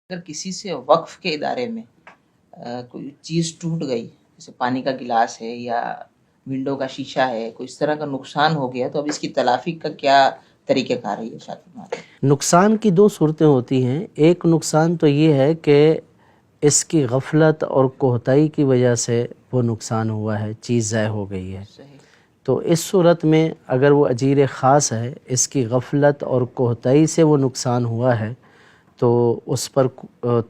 اگر کسی سے وقف کے ادارے میں کوئی چیز ٹوٹ گئی، جیسے پانی کا گلاس ہے یا ونڈو کا شیشہ ہے، کوئی اس طرح کا نقصان ہو گیا، تو اب اس کی تلافی کا کیا طریقہ کار ہے یہ ارشاد فرمائیں؟ نقصان کی دو صورتیں ہوتی ہیں۔ ایک نقصان تو یہ ہے کہ اس کی غفلت اور کوتاہی کی وجہ سے وہ نقصان ہوا ہے، چیز ضائع ہو گئی ہے۔ صحیح۔ تو اس صورت میں اگر وہ اجیر خاص ہے، اس کی غفلت اور کوتاہی سے وہ نقصان ہوا ہے تو اس پر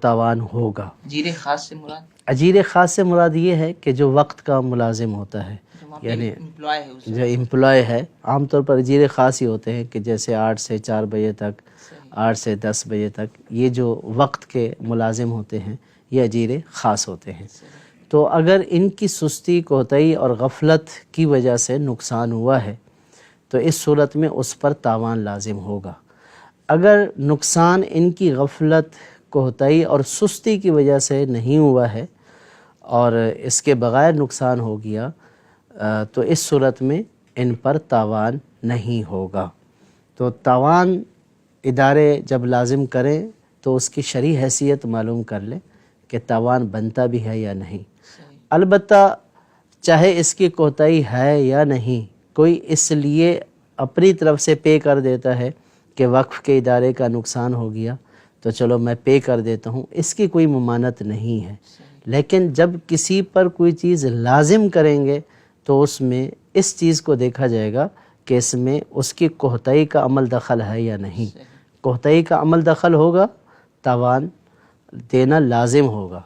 تاوان ہوگا۔ اجیر خاص سے مراد اجیر خاص سے مراد یہ ہے کہ جو وقت کا ملازم ہوتا ہے، یعنی امپلائی ہے، جو امپلائی ہے۔ عام طور پر اجیر خاص ہی ہوتے ہیں کہ جیسے 8 سے 4 بجے تک، 8 سے 10 بجے تک، یہ جو وقت کے ملازم ہوتے ہیں یہ اجیر خاص ہوتے ہیں۔ تو اگر ان کی سستی، کوتاہی اور غفلت کی وجہ سے نقصان ہوا ہے تو اس صورت میں اس پر تاوان لازم ہوگا۔ اگر نقصان ان کی غفلت، کوتاہی اور سستی کی وجہ سے نہیں ہوا ہے اور اس کے بغیر نقصان ہو گیا تو اس صورت میں ان پر تاوان نہیں ہوگا۔ تو تاوان ادارے جب لازم کریں تو اس کی شرعی حیثیت معلوم کر لیں کہ تاوان بنتا بھی ہے یا نہیں۔ البتہ چاہے اس کی کوتاہی ہے یا نہیں، کوئی اس لیے اپنی طرف سے پے کر دیتا ہے کہ وقف کے ادارے کا نقصان ہو گیا تو چلو میں پے کر دیتا ہوں، اس کی کوئی ممانعت نہیں ہے۔ لیکن جب کسی پر کوئی چیز لازم کریں گے تو اس میں اس چیز کو دیکھا جائے گا کہ اس میں اس کی کوتاہی کا عمل دخل ہے یا نہیں۔ کوتاہی کا عمل دخل ہوگا، تاوان دینا لازم ہوگا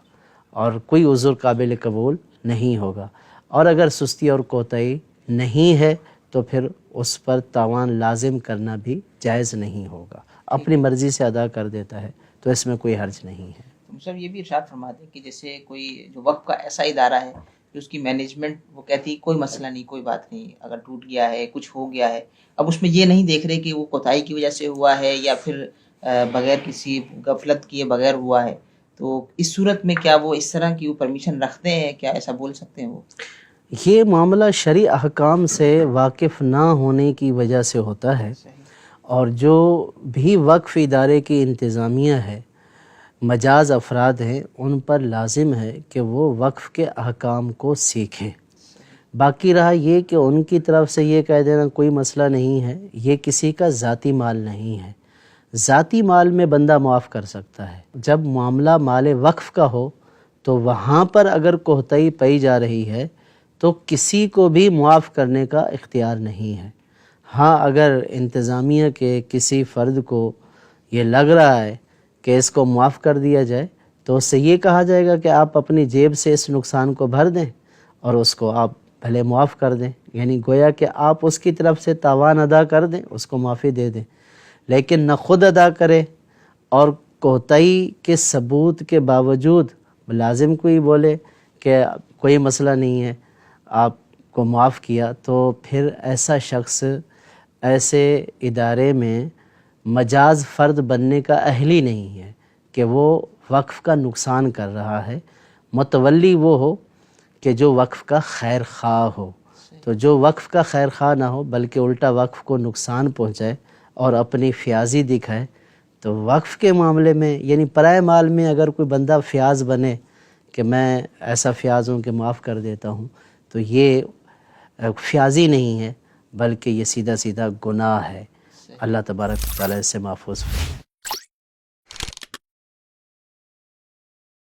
اور کوئی عذر قابل قبول نہیں ہوگا۔ اور اگر سستی اور کوتاہی نہیں ہے تو پھر اس پر تاوان لازم کرنا بھی جائز نہیں ہوگا۔ اپنی مرضی سے ادا کر دیتا ہے تو اس میں کوئی حرج نہیں ہے۔ مطلب یہ بھی ارشاد فرماتے ہیں کہ جیسے کوئی جو وقف کا ایسا ادارہ ہے کہ اس کی مینجمنٹ وہ کہتی ہے کوئی مسئلہ نہیں، کوئی بات نہیں، اگر ٹوٹ گیا ہے، کچھ ہو گیا ہے، اب اس میں یہ نہیں دیکھ رہے کہ وہ کوتاہی کی وجہ سے ہوا ہے یا پھر بغیر کسی غفلت کیے بغیر ہوا ہے، تو اس صورت میں کیا وہ اس طرح کی وہ پرمیشن رکھتے ہیں؟ کیا ایسا بول سکتے ہیں وہ؟ یہ معاملہ شرعی احکام سے واقف نہ ہونے کی وجہ سے ہوتا ہے، اور جو بھی وقف ادارے کی انتظامیہ ہے، مجاز افراد ہیں، ان پر لازم ہے کہ وہ وقف کے احکام کو سیکھیں۔ باقی رہا یہ کہ ان کی طرف سے یہ کہہ دینا کوئی مسئلہ نہیں ہے، یہ کسی کا ذاتی مال نہیں ہے۔ ذاتی مال میں بندہ معاف کر سکتا ہے، جب معاملہ مال وقف کا ہو تو وہاں پر اگر کوتاہی پائی جا رہی ہے تو کسی کو بھی معاف کرنے کا اختیار نہیں ہے۔ ہاں، اگر انتظامیہ کے کسی فرد کو یہ لگ رہا ہے کہ اس کو معاف کر دیا جائے تو اس سے یہ کہا جائے گا کہ آپ اپنی جیب سے اس نقصان کو بھر دیں اور اس کو آپ بھلے معاف کر دیں، یعنی گویا کہ آپ اس کی طرف سے تاوان ادا کر دیں، اس کو معافی دے دیں، لیکن نہ خود ادا کرے اور کوتاہی کے ثبوت کے باوجود ملازم کو ہی بولے کہ کوئی مسئلہ نہیں ہے، آپ کو معاف کیا، تو پھر ایسا شخص ایسے ادارے میں مجاز فرد بننے کا اہل ہی نہیں ہے کہ وہ وقف کا نقصان کر رہا ہے۔ متولی وہ ہو کہ جو وقف کا خیر خواہ ہو، تو جو وقف کا خیر خواہ نہ ہو بلکہ الٹا وقف کو نقصان پہنچائے اور اپنی فیاضی دکھائے، تو وقف کے معاملے میں یعنی پرائے مال میں اگر کوئی بندہ فیاض بنے کہ میں ایسا فیاض ہوں کہ معاف کر دیتا ہوں، تو یہ فیاضی نہیں ہے بلکہ یہ سیدھا سیدھا گناہ ہے۔ اللہ تبارک و تعالیٰ اس سے محفوظ ہو۔